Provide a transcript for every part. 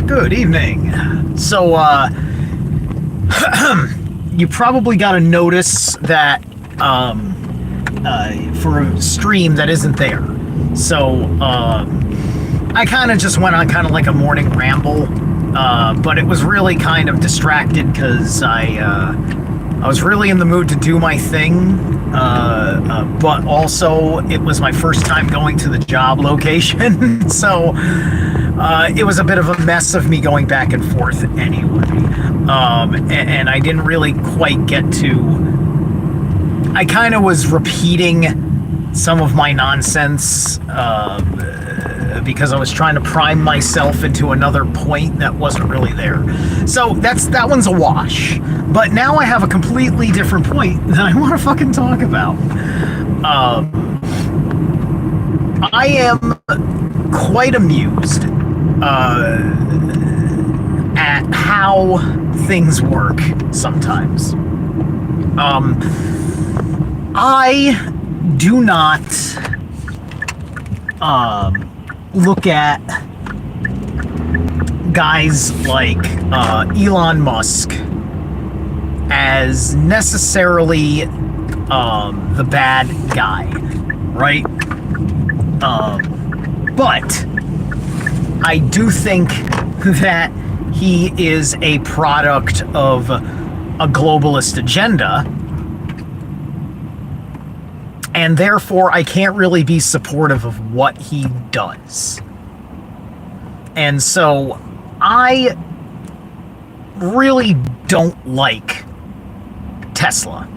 Good evening. So, you probably got a notice that, for a stream that isn't there. So, I kind of just went on kind of like a morning ramble, but it was really kind of distracted because I was really in the mood to do my thing, but also it was my first time going to the job location, so it was a bit of a mess of me going back and forth anyway, and I didn't really quite get to... I kind of was repeating some of my nonsense because I was trying to prime myself into another point that wasn't really there. So that one's a wash. But now I have a completely different point that I want to fucking talk about. I am quite amused at how things work sometimes. I do not look at guys like Elon Musk as necessarily the bad guy, right? But I do think that he is a product of a globalist agenda, and therefore I can't really be supportive of what he does. And so I really don't like Tesla.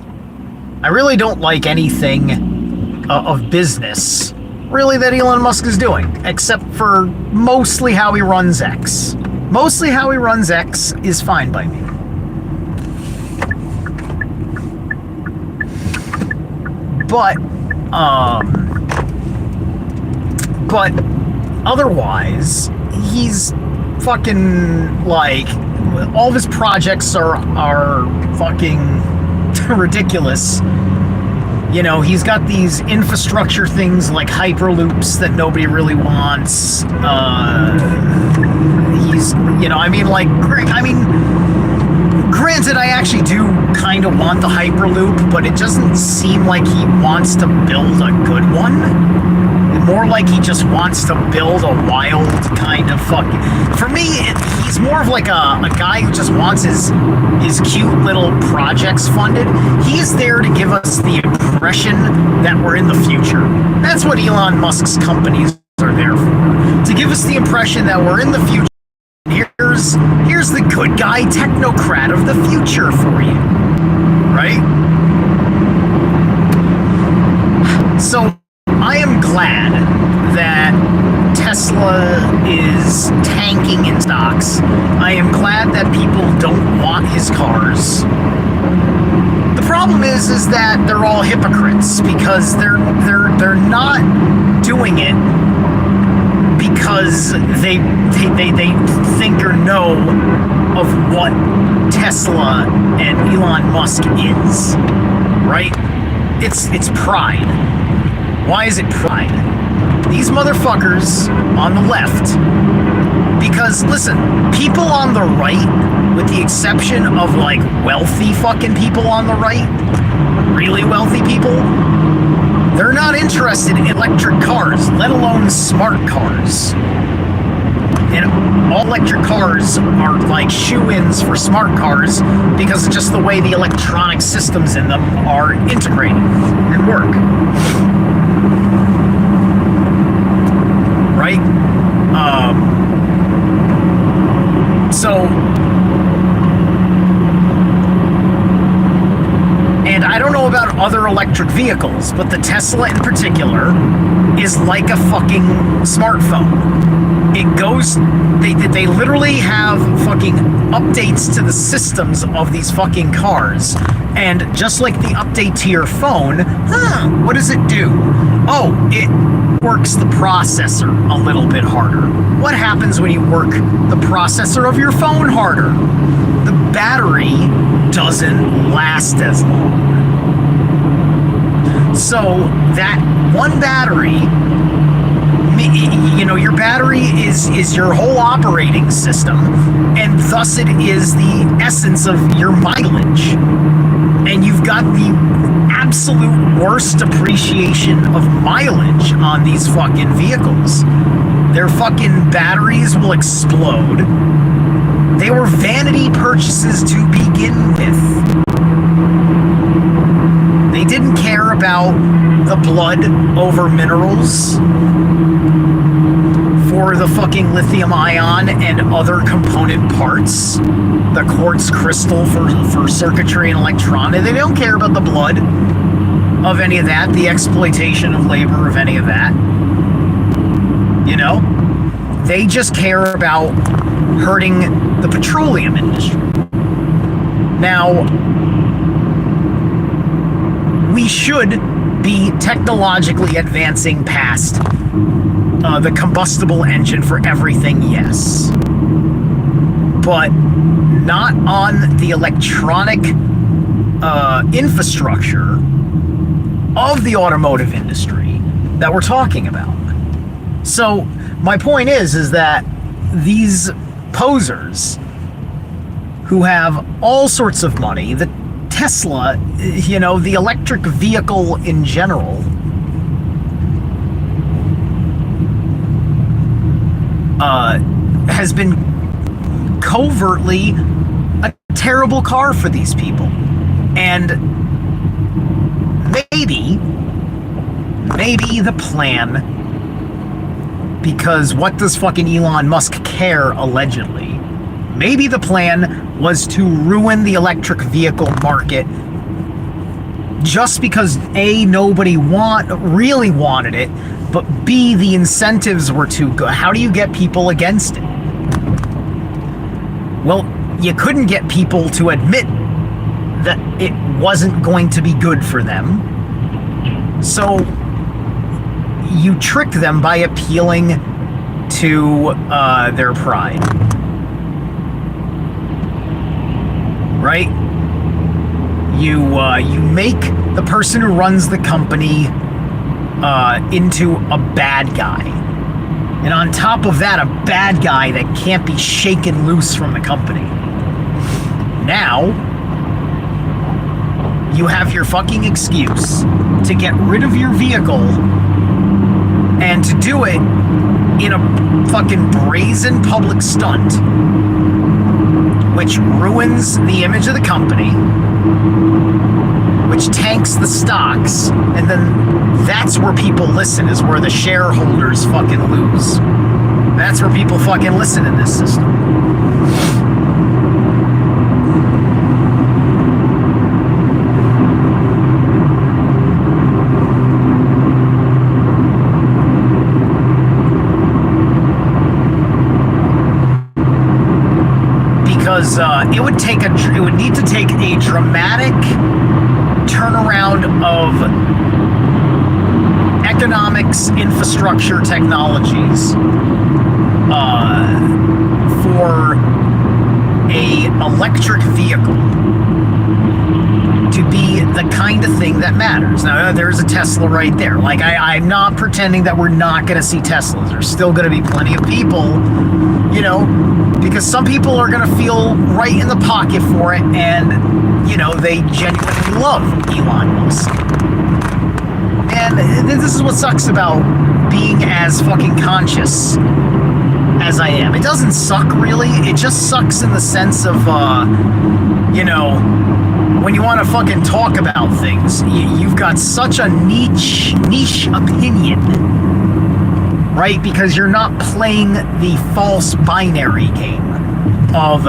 I really don't like anything of business, really, that Elon Musk is doing, except for mostly how he runs X. Mostly how he runs X is fine by me. But otherwise, he's fucking, like, all of his projects are fucking ridiculous. You know, he's got these infrastructure things like Hyperloops that nobody really wants. He's, you know, granted, I actually do kind of want the Hyperloop, but it doesn't seem like he wants to build a good one. More like he just wants to build a wild kind of fucking... For me, he's more of like a guy who just wants his cute little projects funded. He's there to give us the impression that we're in the future. That's what Elon Musk's companies are there for. To give us the impression that we're in the future. Here's the good guy technocrat of the future for you. Right? So I am glad that Tesla is tanking in stocks. I am glad that people don't want his cars. The problem is that they're all hypocrites because they're not doing it because they think or know of what Tesla and Elon Musk is, right? It's pride. Why is it pride? These motherfuckers on the left, because listen, people on the right, with the exception of like wealthy fucking people on the right, really wealthy people, they're not interested in electric cars, let alone smart cars. And all electric cars are like shoe-ins for smart cars because of just the way the electronic systems in them are integrated and work. Right? And I don't know about other electric vehicles, but the Tesla in particular is like a fucking smartphone. It goes, they literally have fucking updates to the systems of these fucking cars. And just like the update to your phone, what does it do? Oh, it works the processor a little bit harder. What happens when you work the processor of your phone harder? The battery doesn't last as long. So that one battery Your battery is your whole operating system, and thus it is the essence of your mileage. And you've got the absolute worst appreciation of mileage on these fucking vehicles. Their fucking batteries will explode. They were vanity purchases to begin with. They didn't care about the blood over minerals for the fucking lithium ion and other component parts, the quartz crystal for circuitry and electronics. They don't care about the blood of any of that, the exploitation of labor of any of that. They just care about hurting the petroleum industry. Now, we should be technologically advancing past the combustible engine for everything, yes. But not on the electronic infrastructure of the automotive industry that we're talking about. So my point is that these posers who have all sorts of money, the Tesla, the electric vehicle in general, has been covertly a terrible car for these people. And maybe the plan, because what does fucking Elon Musk care, allegedly? Maybe the plan was to ruin the electric vehicle market just because A, nobody really wanted it, but B, the incentives were too good. How do you get people against it? Well, you couldn't get people to admit that it wasn't going to be good for them. So you trick them by appealing to their pride. Right? You make the person who runs the company into a bad guy. And on top of that, a bad guy that can't be shaken loose from the company. Now, you have your fucking excuse to get rid of your vehicle, and to do it in a fucking brazen public stunt, which ruins the image of the company, which tanks the stocks, and then that's where people listen, is where the shareholders fucking lose. That's where people fucking listen in this system. Because it would need to take a dramatic turnaround of economics, infrastructure, technologies for a electric vehicle to be the kind of thing that matters. Now, there's a Tesla right there. Like, I'm not pretending that we're not going to see Teslas. There's still going to be plenty of people, because some people are going to feel right in the pocket for it, and, they genuinely love Elon Musk. And this is what sucks about being as fucking conscious as I am. It doesn't suck, really. It just sucks in the sense of, when you want to fucking talk about things, you've got such a niche opinion, right? Because you're not playing the false binary game of,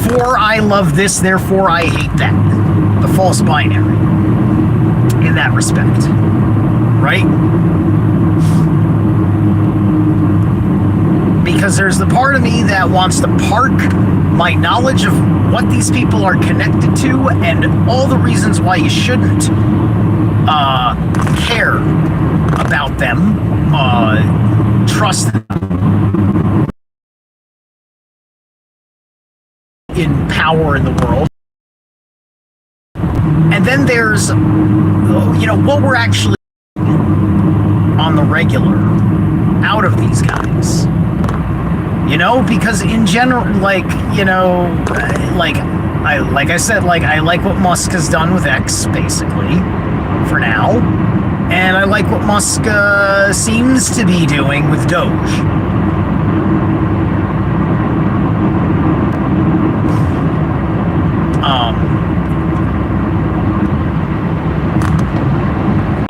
for I love this, therefore I hate that. The false binary in that respect, right? Because there's the part of me that wants to park my knowledge of what these people are connected to and all the reasons why you shouldn't care about them, trust them in power in the world. And then there's, what we're actually on the regular. out of these guys. You know, because in general, like, you know, like I said, like, I like what Musk has done with X, basically, for now. And I like what Musk seems to be doing with Doge.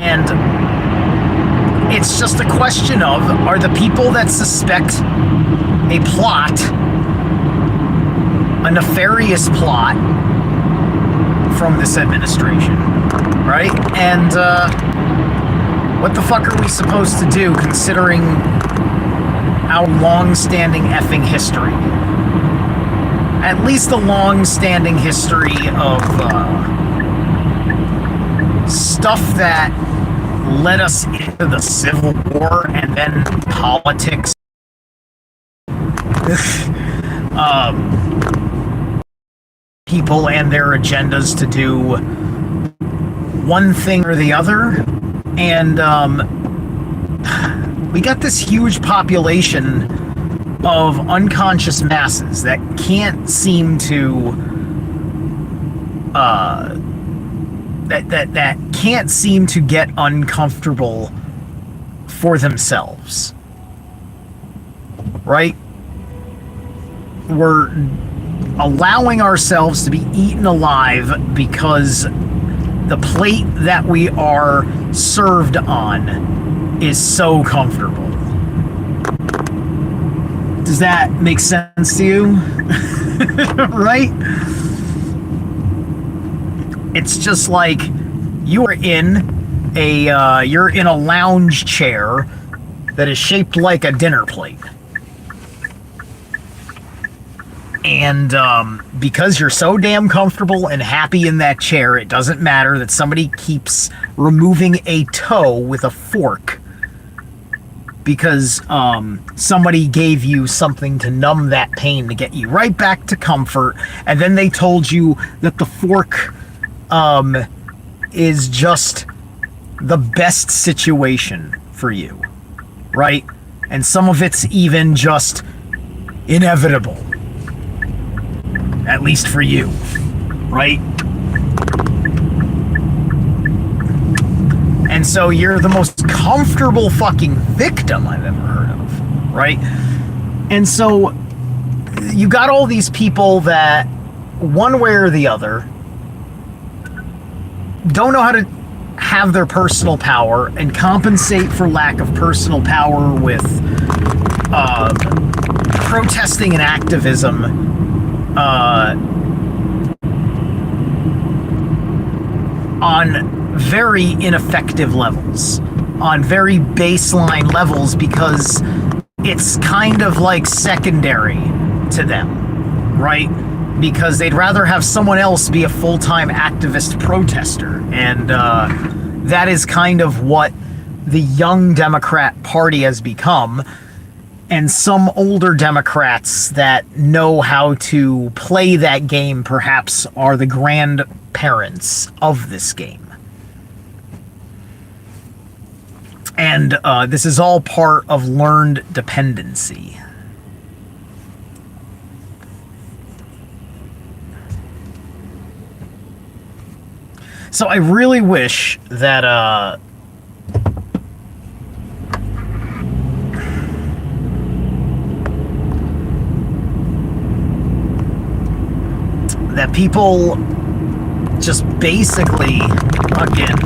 And it's just a question of, are the people that suspect a plot, a nefarious plot from this administration, right? And what the fuck are we supposed to do considering our long-standing effing history? At least the long-standing history of stuff that led us into the Civil War and then politics. People and their agendas to do one thing or the other. And we got this huge population of unconscious masses that can't seem to that can't seem to get uncomfortable for themselves, right? We're allowing ourselves to be eaten alive because the plate that we are served on is so comfortable. Does that make sense to you? Right? It's just like you're in a lounge chair that is shaped like a dinner plate. And because you're so damn comfortable and happy in that chair, it doesn't matter that somebody keeps removing a toe with a fork because somebody gave you something to numb that pain to get you right back to comfort, and then they told you that the fork is just the best situation for you, right? And some of it's even just inevitable. At least for you, right? And so you're the most comfortable fucking victim I've ever heard of, right? And so you got all these people that, one way or the other, don't know how to have their personal power and compensate for lack of personal power with protesting and activism on very ineffective levels, on very baseline levels, because it's kind of like secondary to them, right? Because they'd rather have someone else be a full-time activist protester. And that is kind of what the young Democrat Party has become. And some older Democrats that know how to play that game perhaps are the grandparents of this game. And this is all part of learned dependency. So I really wish that that people just basically fucking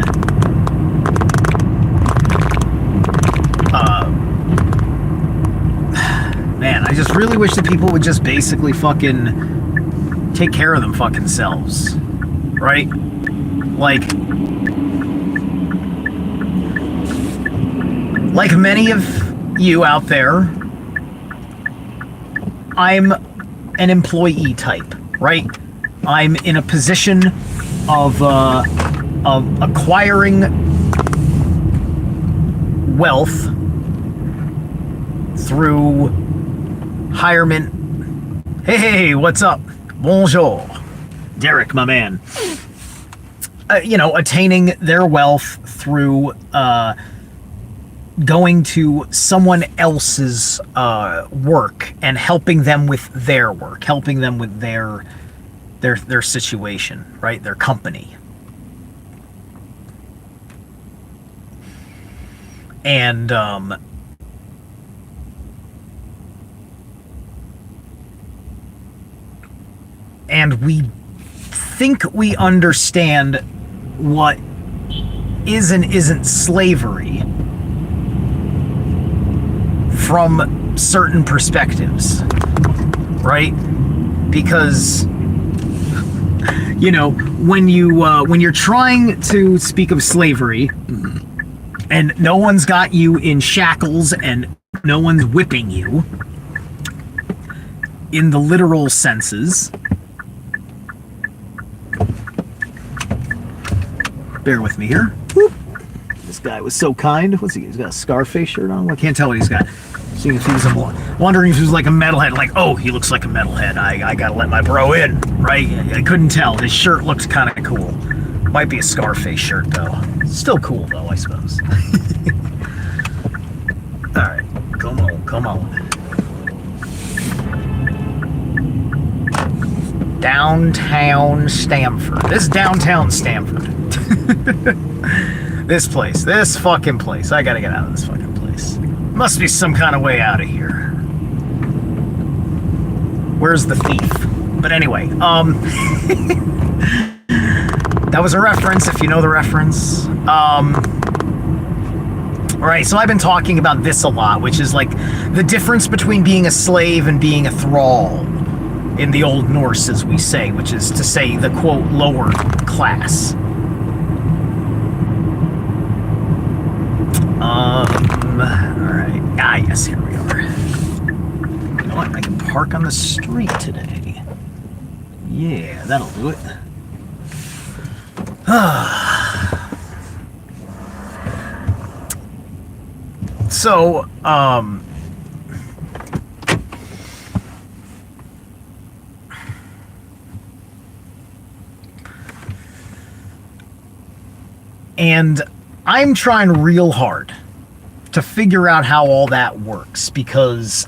man, I just really wish that people would just basically fucking take care of them fucking selves, right? Like many of you out there, I'm an employee type, right? I'm in a position of acquiring wealth through hirement. Hey, what's up? Bonjour. Derek, my man. Attaining their wealth through going to someone else's work and helping them with their work, helping them with their situation, right? Their company. And we think we understand what is and isn't slavery from certain perspectives, right? Because when you're trying to speak of slavery and no one's got you in shackles and no one's whipping you in the literal senses. Bear with me here. Whoop. This guy was so kind. What's he? He's got a Scarface shirt on. I can't tell what he's got. Seeing if he was wondering if he was like a metalhead. Like, oh, he looks like a metalhead. I gotta let my bro in, right? I couldn't tell. His shirt looks kind of cool. Might be a Scarface shirt though. Still cool though, I suppose. All right, come on. Downtown Stamford. This is downtown Stamford. This fucking place. I gotta get out of this fucking place. Must be some kind of way out of here. Where's the thief? But anyway, that was a reference, if you know the reference. Alright, so I've been talking about this a lot, which is like the difference between being a slave and being a thrall in the Old Norse, as we say, which is to say the, quote, lower class. Alright. Ah, yes, here we are. You know what? I can park on the street today. Yeah, that'll do it. So, and I'm trying real hard to figure out how all that works, because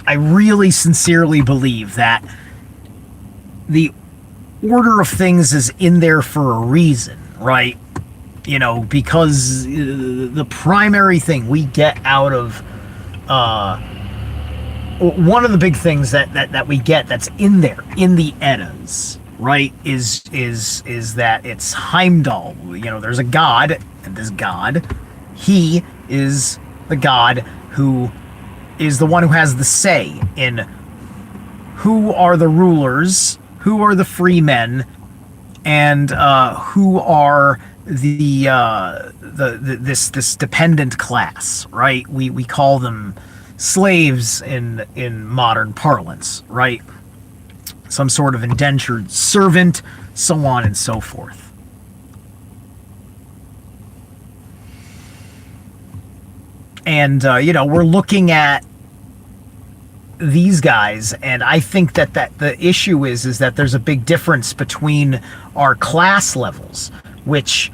I really sincerely believe that the order of things is in there for a reason, right? Because the primary thing we get out of one of the big things that we get that's in there in the Eddas, right, is that it's Heimdall. There's a god, and this god, he is the god who is the one who has the say in who are the rulers, who are the free men, and who are this dependent class, right? We call them slaves in modern parlance, right? Some sort of indentured servant, so on and so forth. And we're looking at these guys, and I think that the issue is that there's a big difference between our class levels, which,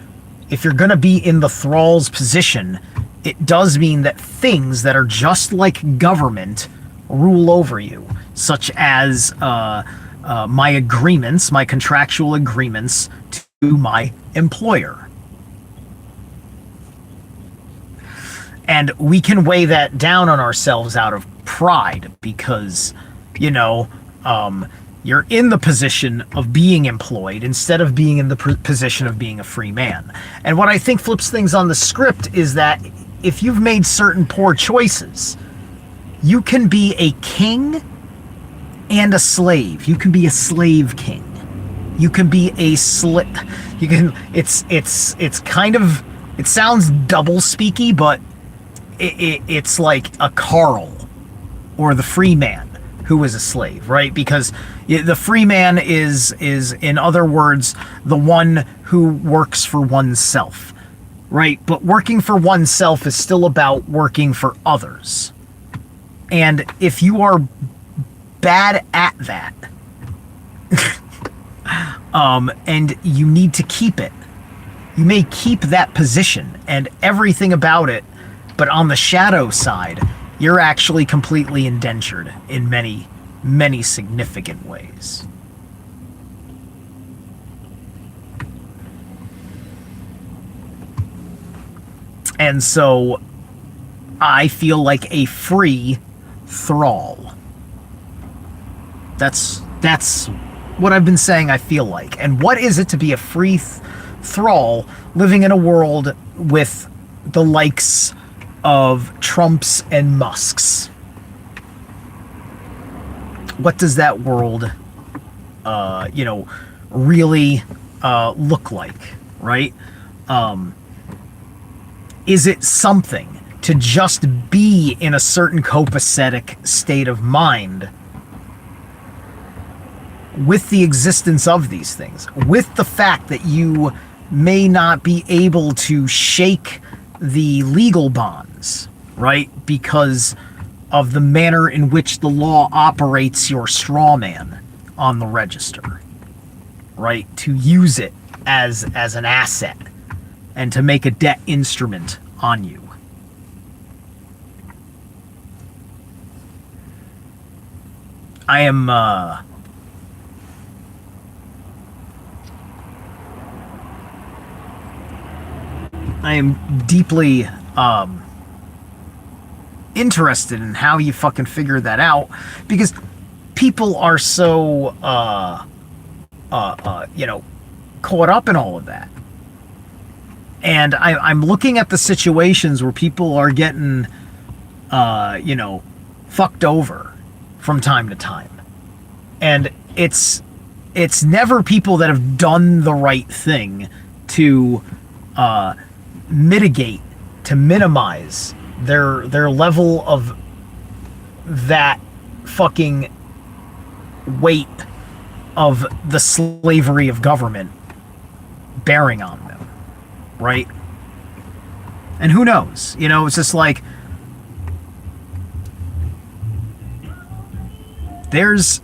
if you're going to be in the thrall's position, it does mean that things that are just like government rule over you, such as my agreements, my contractual agreements to my employer. And we can weigh that down on ourselves out of pride because, you're in the position of being employed instead of being in the position of being a free man. And what I think flips things on the script is that if you've made certain poor choices, you can be a king and a slave. You can be a slave king. You can be a you can. It's kind of. It sounds double speaky, but it's like a Carl or the free man who is a slave, right? Because the free man is in other words the one who works for oneself, right? But working for oneself is still about working for others. And if you are bad at that, and you need to keep it, You may keep that position and everything about it, but on the shadow side, you're actually completely indentured in many, many significant ways. And so I feel like a free thrall. That's what I've been saying I feel like. And what is it to be a free thrall living in a world with the likes of Trumps and Musks? What does that world, really look like, right? Is it something to just be in a certain copacetic state of mind with the existence of these things, with the fact that you may not be able to shake the legal bonds, right? Because of the manner in which the law operates your straw man on the register, right? To use it as an asset and to make a debt instrument on you. I am deeply interested in how you fucking figure that out, because people are so caught up in all of that. And I'm looking at the situations where people are getting fucked over from time to time, and it's never people that have done the right thing to mitigate, to minimize their level of that fucking weight of the slavery of government bearing on them, right? And who knows? It's just like there's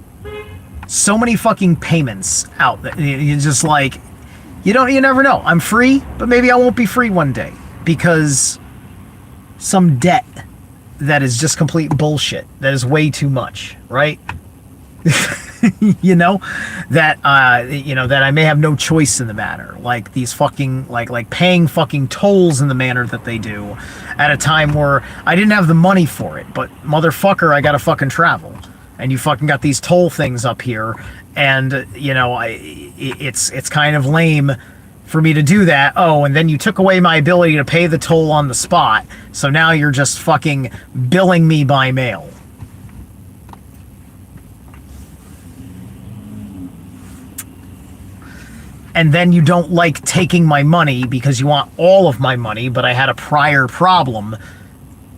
so many fucking payments out there. You're just like, you never know. I'm free, but maybe I won't be free one day because some debt that is just complete bullshit, that is way too much, right? that I may have no choice in the matter, like these fucking like paying fucking tolls in the manner that they do at a time where I didn't have the money for it, but motherfucker, I gotta fucking travel, and you fucking got these toll things up here, and it's kind of lame for me to do that. Oh, and then you took away my ability to pay the toll on the spot, so now you're just fucking billing me by mail. And then you don't like taking my money because you want all of my money, but I had a prior problem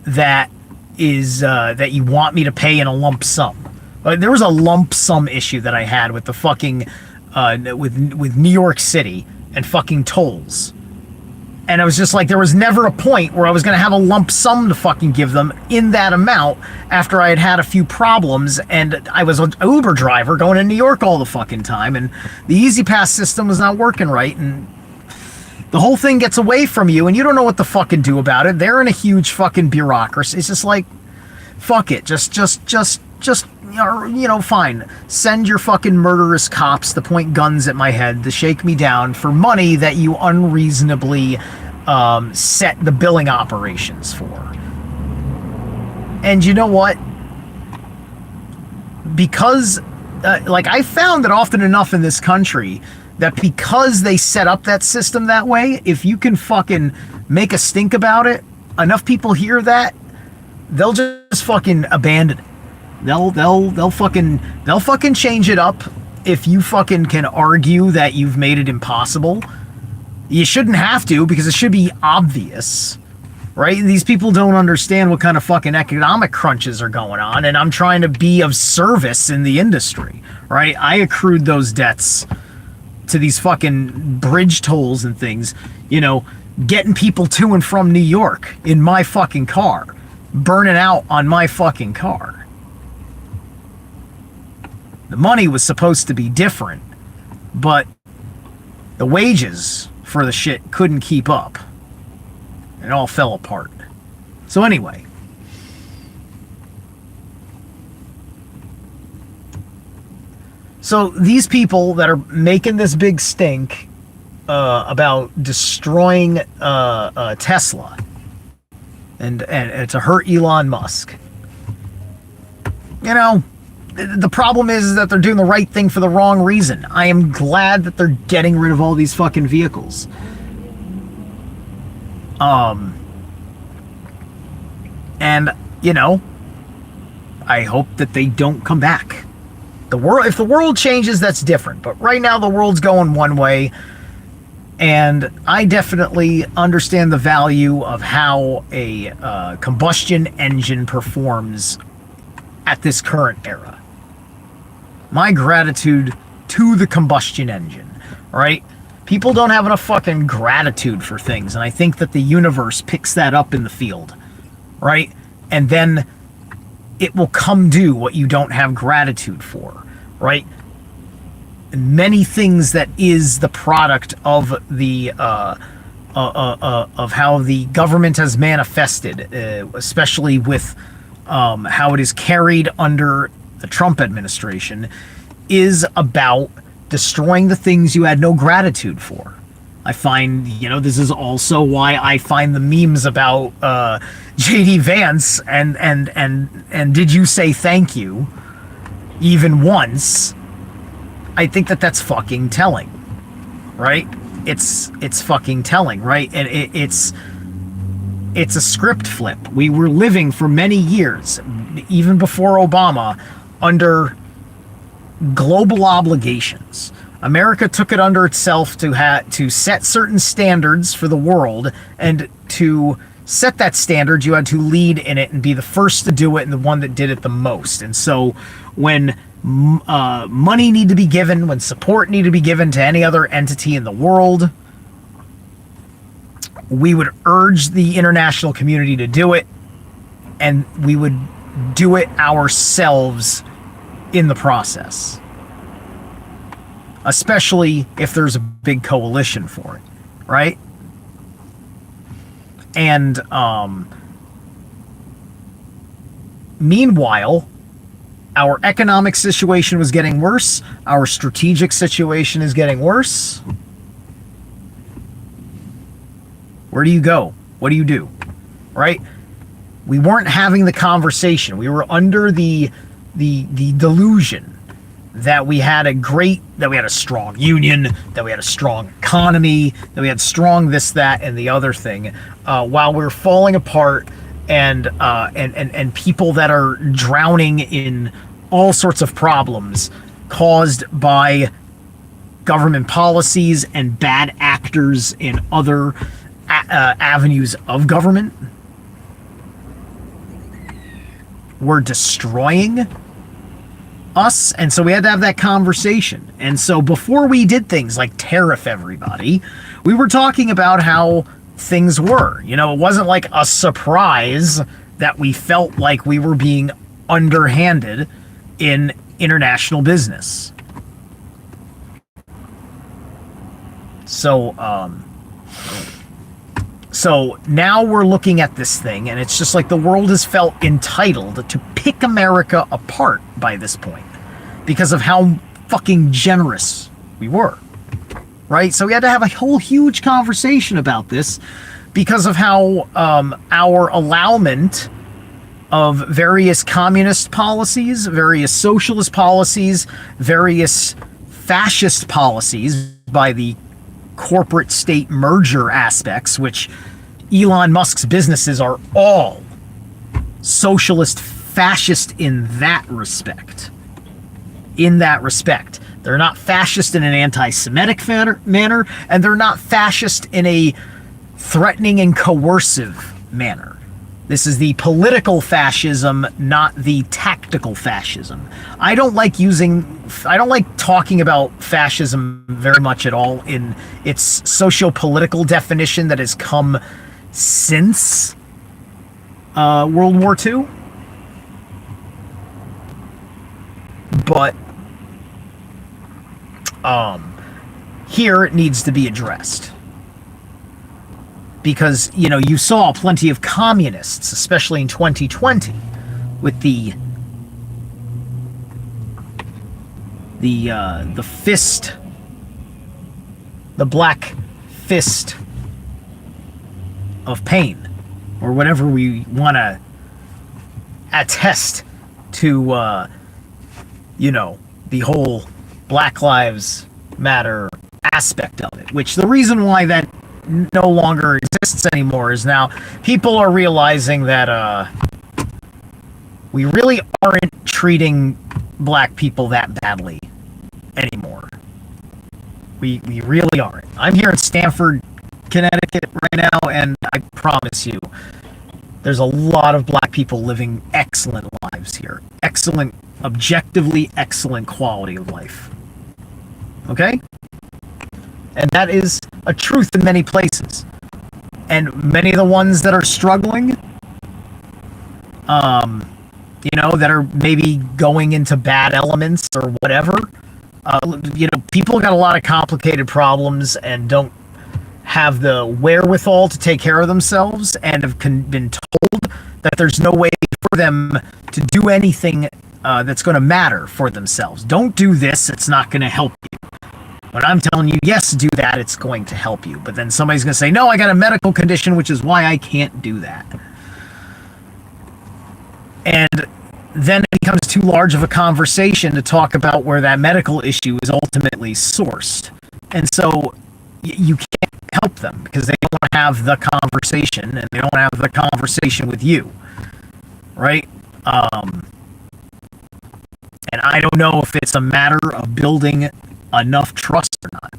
that is that you want me to pay in a lump sum. There was a lump sum issue that I had with the fucking with New York City and fucking tolls. And I was just like, there was never a point where I was going to have a lump sum to fucking give them in that amount after I had had a few problems, and I was an Uber driver going to New York all the fucking time, and the Easy Pass system was not working right, and the whole thing gets away from you, and you don't know what to fucking do about it. They're in a huge fucking bureaucracy. It's just like, fuck it. Just fine. Send your fucking murderous cops to point guns at my head to shake me down for money that you unreasonably set the billing operations for. And you know what? Because, I found that often enough in this country that because they set up that system that way, if you can fucking make a stink about it, enough people hear that, they'll just fucking abandon it. They'll fucking change it up if you fucking can argue that you've made it impossible. You shouldn't have to, because it should be obvious, right? These people don't understand what kind of fucking economic crunches are going on, and I'm trying to be of service in the industry, right? I accrued those debts to these fucking bridge tolls and things, getting people to and from New York in my fucking car, burning out on my fucking car. The money was supposed to be different, but the wages for the shit couldn't keep up. It all fell apart. So anyway. So these people that are making this big stink about destroying Tesla and to hurt Elon Musk. You know, the problem is that they're doing the right thing for the wrong reason. I am glad that they're getting rid of all these fucking vehicles. And, you know, I hope that they don't come back. If the world changes, that's different. But right now the world's going one way. And I definitely understand the value of how a combustion engine performs at this current era. My gratitude to the combustion engine, right? People don't have enough fucking gratitude for things, and I think that the universe picks that up in the field, right? And then it will come due what you don't have gratitude for, right? Many things that is the product of the of how the government has manifested, especially with how it is carried under the Trump administration, is about destroying the things you had no gratitude for. I find, you know, this is also why I find the memes about JD Vance and did you say thank you even once. I think that that's fucking telling, right? It's fucking telling, right? And it's a script flip. We were living for many years, even before Obama, under global obligations. America took it under itself to set certain standards for the world, and to set that standard, you had to lead in it and be the first to do it and the one that did it the most. And so when money need to be given, when support need to be given to any other entity in the world, we would urge the international community to do it, and we would do it ourselves in the process, especially if there's a big coalition for it, right? And meanwhile, our economic situation was getting worse. Our strategic situation is getting worse. Where do you go? What do you do? Right? We weren't having the conversation. We were under the delusion that we had a strong union, that we had a strong economy, that we had strong this, that, and the other thing, while we're falling apart, and people that are drowning in all sorts of problems caused by government policies and bad actors in other avenues of government. We're destroying us, and so we had to have that conversation. And so before we did things like tariff everybody, we were talking about how things were. You know, it wasn't like a surprise that we felt like we were being underhanded in international business. So now we're looking at this thing, and it's just like the world has felt entitled to pick America apart by this point because of how fucking generous we were, right? So we had to have a whole huge conversation about this because of how our allowment of various communist policies, various socialist policies, various fascist policies by the corporate state merger aspects, which Elon Musk's businesses are all socialist fascist in that respect. They're not fascist in an anti-Semitic manner, and they're not fascist in a threatening and coercive manner. This is the political fascism, not the tactical fascism. I don't like talking about fascism very much at all in its socio-political definition that has come since World War II. But here it needs to be addressed, because you saw plenty of communists, especially in 2020, with the fist, the black fist of pain, or whatever we want to attest to, the whole Black Lives Matter aspect of it, which the reason why that no longer exists anymore is now people are realizing that we really aren't treating black people that badly anymore. We really aren't. I'm here in Stamford, Connecticut right now, and I promise you, there's a lot of black people living excellent lives here. Excellent, objectively excellent quality of life. Okay? And that is a truth in many places. And many of the ones that are struggling, that are maybe going into bad elements or whatever, people got a lot of complicated problems and don't have the wherewithal to take care of themselves, and have been told that there's no way for them to do anything that's going to matter for themselves. Don't do this, it's not going to help you. But I'm telling you, yes, do that, it's going to help you. But then somebody's going to say, no, I got a medical condition, which is why I can't do that. And then it becomes too large of a conversation to talk about where that medical issue is ultimately sourced. And so you can't help them because they don't want to have the conversation, and they don't have the conversation with you. Right? And I don't know if it's a matter of building enough trust or not.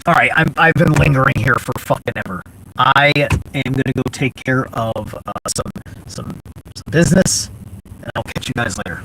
All right, I've been lingering here for fucking ever. I am gonna go take care of some business, and I'll catch you guys later.